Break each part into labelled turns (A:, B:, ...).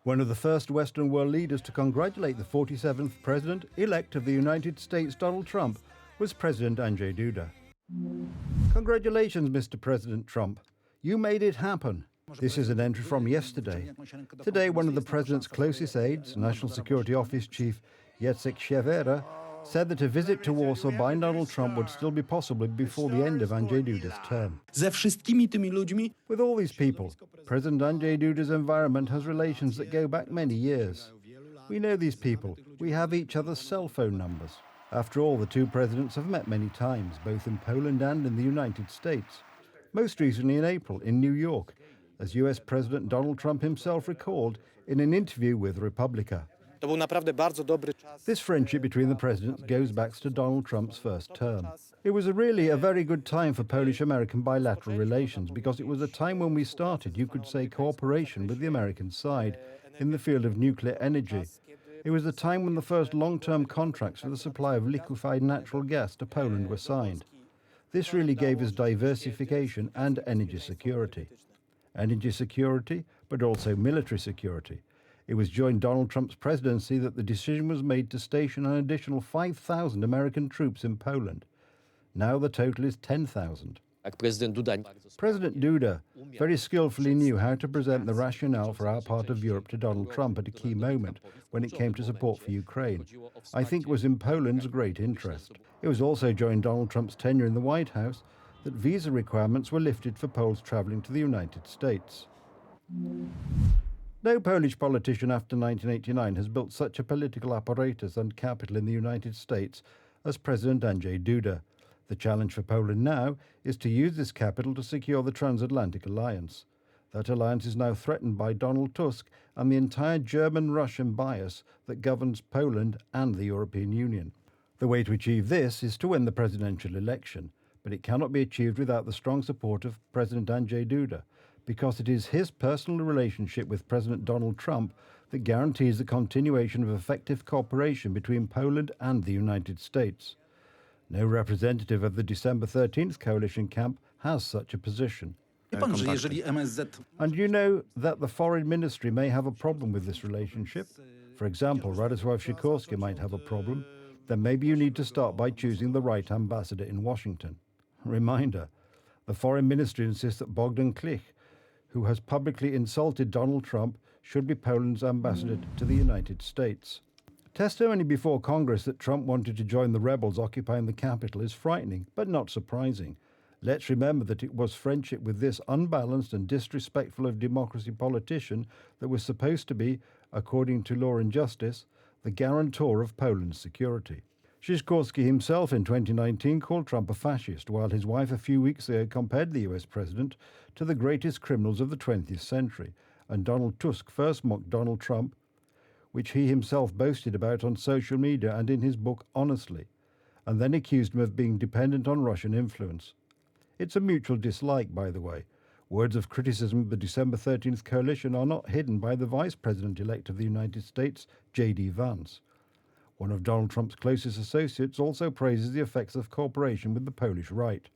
A: One of the first Western world leaders to congratulate the 47th President-elect of the United States, Donald Trump, was President Andrzej Duda. Congratulations, Mr. President Trump. You made it happen. This is an entry from yesterday. Today, one of the President's closest aides, National Security Office Chief Jacek Siewiera, said that a visit to Warsaw by Donald Trump would still be possible before the end of Andrzej Duda's term. With all these people, President Andrzej Duda's environment has relations that go back many years. We know these people. We have each other's cell phone numbers. After all, the two presidents have met many times, both in Poland and in the United States. Most recently in April in New York, as US President Donald Trump himself recalled in an interview with Republica. This friendship between the presidents goes back to Donald Trump's first term. It was really a very good time for Polish-American bilateral relations because it was a time when we started, you could say, cooperation with the American side in the field of nuclear energy. It was the time when the first long-term contracts for the supply of liquefied natural gas to Poland were signed. This really gave us diversification and energy security. Energy security, but also military security. It was during Donald Trump's presidency that the decision was made to station an additional 5,000 American troops in Poland. Now the total is 10,000. President Duda very skillfully knew how to present the rationale for our part of Europe to Donald Trump at a key moment when it came to support for Ukraine. I think it was in Poland's great interest. It was also during Donald Trump's tenure in the White House that visa requirements were lifted for Poles traveling to the United States. No Polish politician after 1989 has built such a political apparatus and capital in the United States as President Andrzej Duda. The challenge for Poland now is to use this capital to secure the transatlantic alliance. That alliance is now threatened by Donald Tusk and the entire German-Russian bias that governs Poland and the European Union. The way to achieve this is to win the presidential election, but it cannot be achieved without the strong support of President Andrzej Duda, because it is his personal relationship with President Donald Trump that guarantees the continuation of effective cooperation between Poland and the United States. No representative of the December 13th coalition camp has such a position. And you know that the foreign ministry may have a problem with this relationship. For example, Radosław Sikorski might have a problem. Then maybe you need to start by choosing the right ambassador in Washington. Reminder, the foreign ministry insists that Bogdan Klich, who has publicly insulted Donald Trump, should be Poland's ambassador to the United States. Testimony before Congress that Trump wanted to join the rebels occupying the Capitol is frightening, but not surprising. Let's remember that it was friendship with this unbalanced and disrespectful of democracy politician that was supposed to be, according to Law and Justice, the guarantor of Poland's security. Sikorski himself in 2019 called Trump a fascist, while his wife a few weeks ago compared the US president to the greatest criminals of the 20th century, and Donald Tusk first mocked Donald Trump, which he himself boasted about on social media and in his book Honestly, and then accused him of being dependent on Russian influence. It's a mutual dislike, by the way. Words of criticism of the December 13th coalition are not hidden by the Vice President-elect of the United States, J.D. Vance. One of Donald Trump's closest associates also praises the effects of cooperation with the Polish right.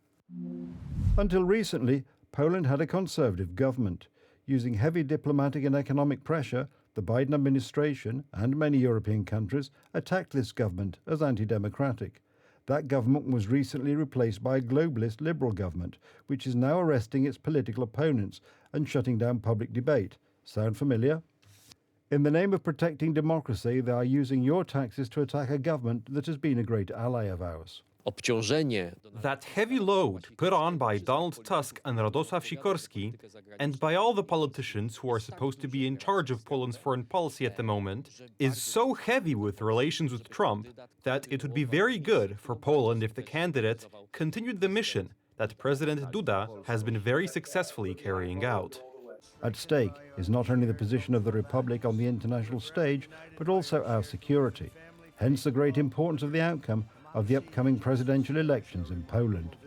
A: Until recently, Poland had a conservative government. Using heavy diplomatic and economic pressure, the Biden administration and many European countries attacked this government as anti-democratic. That government was recently replaced by a globalist liberal government, which is now arresting its political opponents and shutting down public debate. Sound familiar? In the name of protecting democracy, they are using your taxes to attack a government that has been a great ally of ours.
B: That heavy load put on by Donald Tusk and Radosław Sikorski, and by all the politicians who are supposed to be in charge of Poland's foreign policy at the moment, is so heavy with relations with Trump that it would be very good for Poland if the candidate continued the mission that President Duda has been very successfully carrying out.
A: At stake is not only the position of the Republic on the international stage, but also our security. Hence the great importance of the outcome of the upcoming presidential elections in Poland.